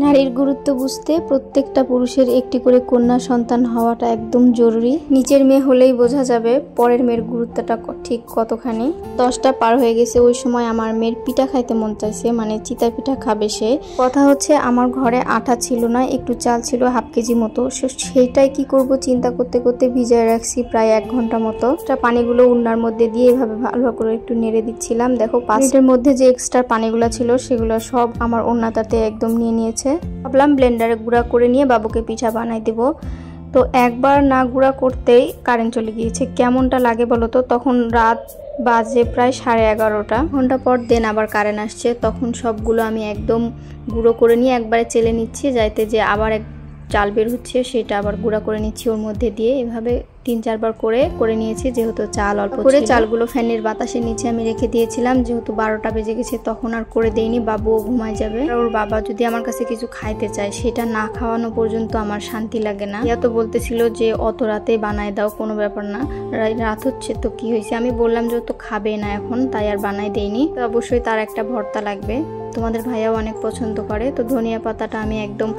নারীর গুরুত্ব বুঝতে প্রত্যেকটা পুরুষের একটি করে কন্যা সন্তান হওয়াটা একদম জরুরি। নিজের মেয়ে হলেই বোঝা যাবে পরের মেয়ের গুরুত্বটা ঠিক কতখানি। 10টা পার হয়ে গেছে, ওই সময় আমার মেয়ের পিঠা খাইতে মন চাইছে, মানে চিতা পিঠা খাবে সে। কথা হচ্ছে আমার ঘরে আটা ছিল না, একটু চাল ছিল হাফ কেজি মতো, সেইটাই কি করব চিন্তা করতে করতে ভিজায় রাখছি প্রায় 1 ঘন্টা মতো। পানিগুলো উন্নার মধ্যে দিয়ে এভাবে ভালো করে একটু নেড়ে দিচ্ছিলাম। দেখো 5 মিনিটের মধ্যে যে এক্সট্রা পানিগুলো ছিল সেগুলো সব আমার উন্নাটাতে একদম নিয়ে নিয়েছে। ভাবলাম ব্লেন্ডারে গুঁড়া করে নিয়ে বাবুকে পিঠা বানাই দেব। তো একবার না গুঁড়া করতেই কারেন্ট চলে গিয়েছে। কেমনটা লাগে বলো তো? তখন রাত বাজে প্রায় 11:30। ঘন্টা পর দেন আবার কারেন্ট আসছে। তখন সবগুলো আমি একদম গুঁড়ো করে নিয়ে একবারে চেলে নিচ্ছি, যাইতে যে আবার এক চাল বের হচ্ছে সেটা আবার গুঁড়া করে নিচ্ছি ওর মধ্যে দিয়ে। এভাবে 3-4 বার করে নিয়েছি, যেহেতু চাল অল্প করে। চালগুলো ফ্যানের বাতাসের নিচে আমি রেখে দিয়েছিলাম, যেহেতু 12টা বেজে গেছে তখন আর করে দেইনি, বাবুও ঘুমায় যাবে। আর ওর বাবা যদি আমার কাছে কিছু খাইতে চায় সেটা না খাওয়ানো পর্যন্ত আমার শান্তি লাগে না। ইয়া তো বলতেছিল যে অত রাতে বানায় দাও, কোনো ব্যাপার না, রাত হচ্ছে তো কি হয়েছে। আমি বললাম যে ও তো খাবে না এখন, তাই আর বানাই দেইনি। তো অবশ্যই তার একটা ভর্তা লাগবে, তোমাদের ভাইয়াও অনেক পছন্দ করে। তো ধনিয়া পাতাটা আমি একদম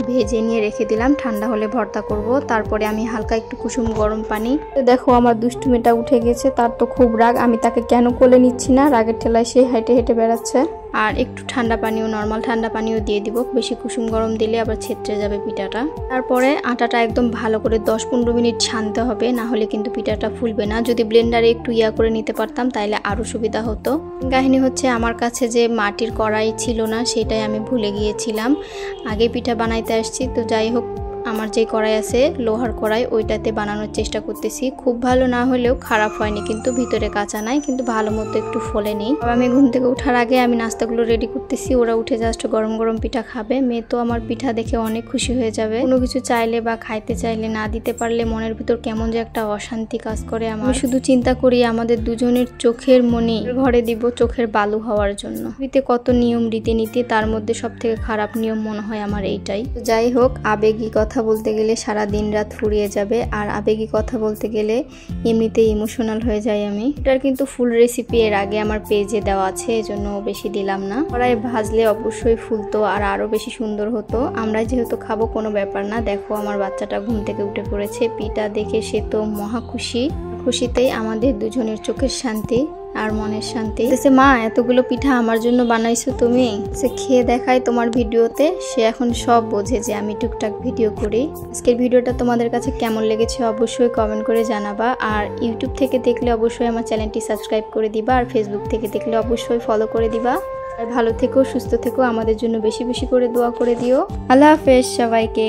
ভেজে নিয়ে রেখে দিলাম, ঠান্ডা হলে ভর্তা করব। তারপরে আমি হালকা একটু কুসুম গরম পানি। দেখো আমার দুষ্টুমিটা উঠে গেছে, তার তো খুব রাগ, আমি তাকে কেন কোলে নিচ্ছি না, রাগের ঠেলায় সে হেঁটে হেঁটে বেড়াচ্ছে। আর একটু ঠান্ডা পানিও, নর্মাল ঠান্ডা পানিও দিয়ে দিব, বেশি কুসুম গরম দিলে আবার ছেত্রে যাবে পিঠাটা। তারপরে আটাটা একদম ভালো করে 10-15 মিনিট ছানতে হবে, না হলে কিন্তু পিঠাটা ফুলবে না। যদি ব্লেন্ডারে একটু করে নিতে পারতাম তাহলে আরো সুবিধা হতো। কাহিনী হচ্ছে আমার কাছে যে মাটির কড়াই ছিল না, সেটাই আমি ভুলে গিয়েছিলাম। আগে পিঠা বানাইতে আসছি, তো যাই হোক আমার যে কড়াই আছে লোহার কড়াই, ওইটাতে বানানোর চেষ্টা করতেছি। খুব ভালো না হলেও খারাপ হয়নি, কিন্তু ভিতরে কাঁচা নাই, কিন্তু ভালো মতো একটু ফোলেনি। আমি ঘুম থেকে ওঠার আগে আমি নাস্তাগুলো রেডি করতেছি, ওরা উঠে জাস্ট গরম গরম পিঠা খাবে। মেয়ে তো আমার পিঠা দেখে অনেক খুশি হয়ে যাবে। কোনো কিছু চাইলে বা খাইতে চাইলে না দিতে পারলে মনের ভিতর কেমন যে একটা অশান্তি কাজ করে। আমি শুধু চিন্তা করি আমাদের দুজনের চোখের মনি ঘরে দিব চোখের বালু হওয়ার জন্য। এতে কত নিয়ম রীতিনীতি, তার মধ্যে সব থেকে খারাপ নিয়ম মনে হয় আমার এইটাই। যাই হোক, আবেগী কথা বলতে গেলে সারা দিন রাত ফুরিয়ে যাবে, আর আবেগী কথা বলতে গেলে এমনিতেই ইমোশনাল হয়ে যাই আমি। এটার কিন্তু ফুল রেসিপি এর আগে আমার পেজে দেওয়া আছে, এজন্য বেশি দিলাম না। কড়াই ভাজলে অবশ্যই ফুলতো আর আরো বেশি সুন্দর হতো। আমরা যেহেতু খাবো কোনো ব্যাপার না। দেখো আমার বাচ্চাটা ঘুম থেকে উঠে পড়েছে, পিঠা দেখে সে তো মহা খুশি। খুশিতেই আমাদের দুজনের চোখের শান্তি আর মনের শান্তি। মা এতগুলো পিঠা আমার জন্য বানাইছো তুমি, সে খেয়ে দেখায় তোমার ভিডিওতে। সে এখন সব বোঝে যে আমি টুকটাক ভিডিও করি। আজকের ভিডিওটা তোমাদের কাছে কেমন লেগেছে অবশ্যই কমেন্ট করে জানাবা। আর ইউটিউব থেকে দেখলে অবশ্যই আমার চ্যানেলটি সাবস্ক্রাইব করে দিবা, আর ফেসবুক থেকে দেখলে অবশ্যই ফলো করে দিবা। আর ভালো থেকো, সুস্থ থেকো, আমাদের জন্য বেশি বেশি করে দোয়া করে দিও। আল্লাহ হাফেজ সবাইকে।